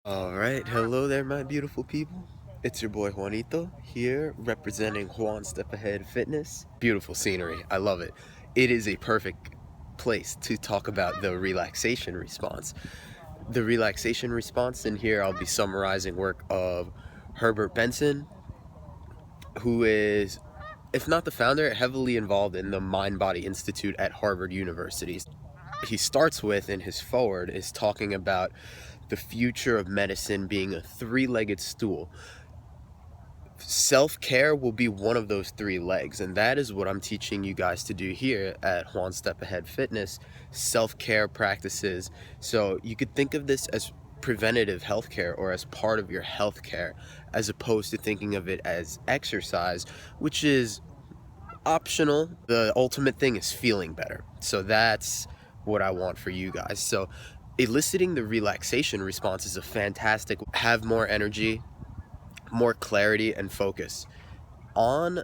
All right, hello there, my beautiful people. It's your boy Juanito here, representing Juan Step Ahead Fitness. Beautiful scenery, I love it. It is a perfect place to talk about the relaxation response. The relaxation response, in here I'll be summarizing work of Herbert Benson, who is, if not the founder, heavily involved in the Mind Body Institute at Harvard University. He starts with, in his foreword, is talking about the future of medicine being a three-legged stool. Self-care will be one of those three legs, and that is what I'm teaching you guys to do here at One Step Ahead Fitness. Self-care practices. So you could think of this as preventative healthcare, or as part of your healthcare, as opposed to thinking of it as exercise, which is optional. The ultimate thing is feeling better. So that's what I want for you guys. So eliciting the relaxation response is a fantastic, have more energy, more clarity and focus on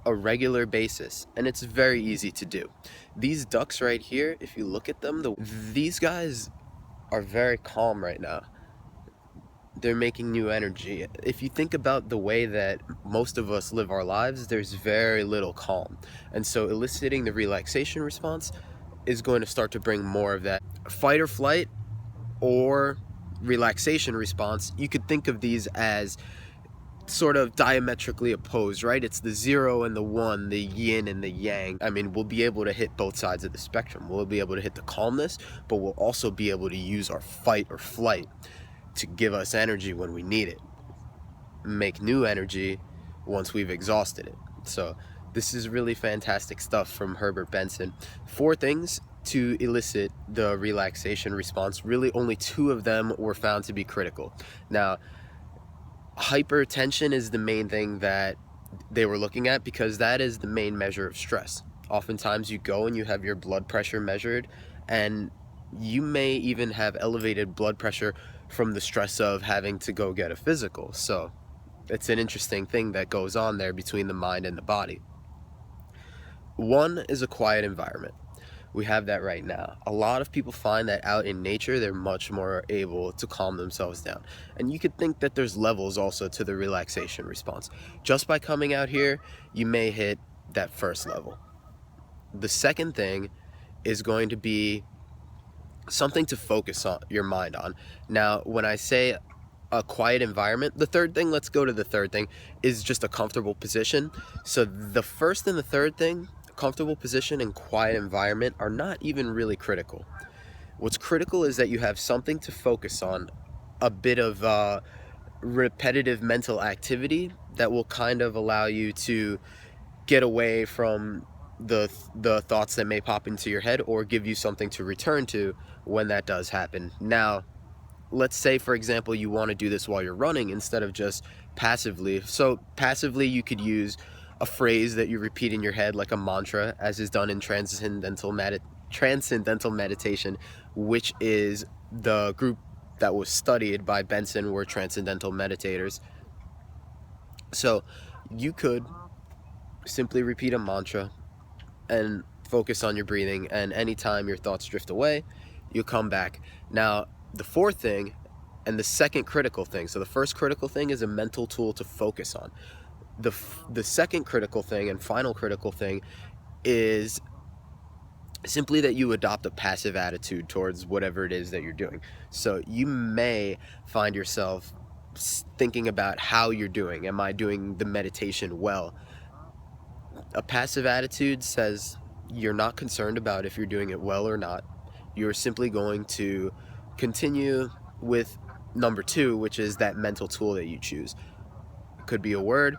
a regular basis, and it's very easy to do. These ducks right here, if you look at them, these guys are very calm right now. They're making new energy. If you think about the way that most of us live our lives, there's very little calm. And so eliciting the relaxation response is going to start to bring more of that. Fight or flight or relaxation response, you could think of these as sort of diametrically opposed, right? It's the 0 and the 1, the yin and the yang. I mean, we'll be able to hit both sides of the spectrum. We'll be able to hit the calmness, but we'll also be able to use our fight or flight to give us energy when we need it, make new energy once we've exhausted it. So this is really fantastic stuff from Herbert Benson. 4 things to elicit the relaxation response. Really only 2 of them were found to be critical. Now, hypertension is the main thing that they were looking at, because that is the main measure of stress. Oftentimes you go and you have your blood pressure measured, and you may even have elevated blood pressure from the stress of having to go get a physical. So it's an interesting thing that goes on there between the mind and the body. 1 is a quiet environment. We have that right now. A lot of people find that out in nature, they're much more able to calm themselves down. And you could think that there's levels also to the relaxation response. Just by coming out here, you may hit that first level. The second thing is going to be something to focus on your mind on. Now, when I say a quiet environment, the third thing, let's go to the third thing, is just a comfortable position. So the first and the third thing, comfortable position and quiet environment, are not even really critical. What's critical is that you have something to focus on, a bit of repetitive mental activity that will kind of allow you to get away from the thoughts that may pop into your head, or give you something to return to when that does happen. Now, let's say, for example, you want to do this while you're running instead of just passively. So passively, you could use a phrase that you repeat in your head, like a mantra, as is done in transcendental meditation, which is the group that was studied by Benson were transcendental meditators. So you could simply repeat a mantra and focus on your breathing, and anytime your thoughts drift away, you come back. Now, the fourth thing and the second critical thing, so the first critical thing is a mental tool to focus on. The second critical thing and final critical thing is simply that you adopt a passive attitude towards whatever it is that you're doing. So you may find yourself thinking about how you're doing. Am I doing the meditation well? A passive attitude says you're not concerned about if you're doing it well or not. You're simply going to continue with number 2, which is that mental tool that you choose. It could be a word,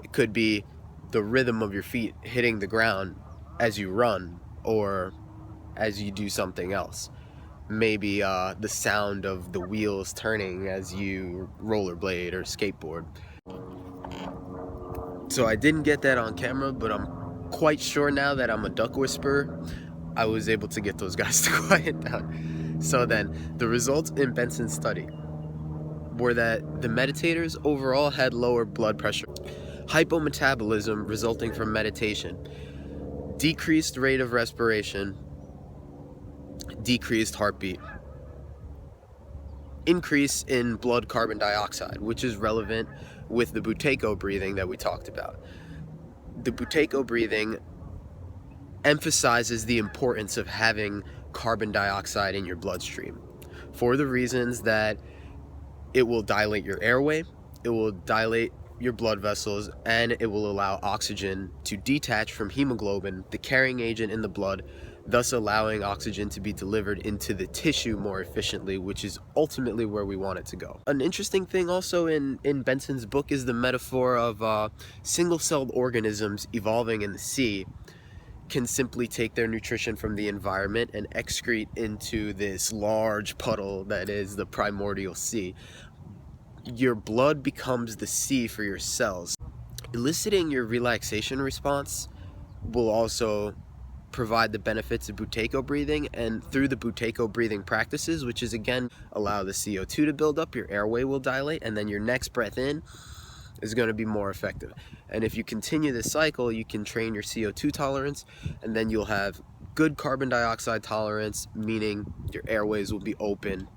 it could be the rhythm of your feet hitting the ground as you run or as you do something else. Maybe the sound of the wheels turning as you rollerblade or skateboard. So I didn't get that on camera, but I'm quite sure now that I'm a duck whisperer, I was able to get those guys to quiet down. So then, the results in Benson's study were that the meditators overall had lower blood pressure, hypometabolism resulting from meditation, decreased rate of respiration, decreased heartbeat. increase in blood carbon dioxide, which is relevant with the Buteyko breathing that we talked about. The Buteyko breathing emphasizes the importance of having carbon dioxide in your bloodstream for the reasons that it will dilate your airway, it will dilate your blood vessels, and it will allow oxygen to detach from hemoglobin, the carrying agent in the blood, thus allowing oxygen to be delivered into the tissue more efficiently, which is ultimately where we want it to go. An interesting thing also in Benson's book is the metaphor of single-celled organisms evolving in the sea can simply take their nutrition from the environment and excrete into this large puddle that is the primordial sea. Your blood becomes the sea for your cells. Eliciting your relaxation response will also provide the benefits of Buteyko breathing, and through the Buteyko breathing practices, which is again allow the CO2 to build up, your airway will dilate, and then your next breath in is going to be more effective. And if you continue this cycle, you can train your CO2 tolerance, and then you'll have good carbon dioxide tolerance, meaning your airways will be open,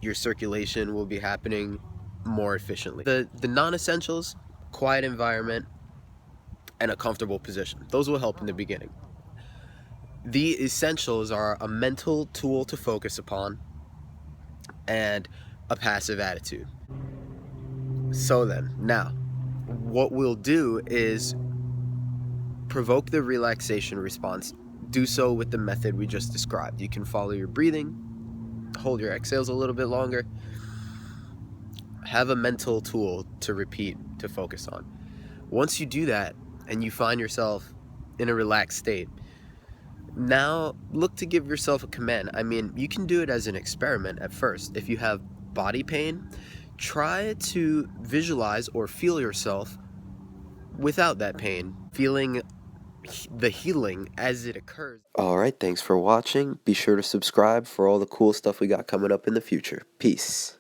your circulation will be happening more efficiently. The non-essentials, quiet environment, and a comfortable position. Those will help in the beginning. The essentials are a mental tool to focus upon and a passive attitude. So then, now, what we'll do is provoke the relaxation response. Do so with the method we just described. You can follow your breathing, hold your exhales a little bit longer, have a mental tool to repeat, to focus on. Once you do that and you find yourself in a relaxed state, now look to give yourself a command. I mean, you can do it as an experiment at first. If you have body pain, try to visualize or feel yourself without that pain, feeling the healing as it occurs. Alright, thanks for watching. Be sure to subscribe for all the cool stuff we got coming up in the future. Peace.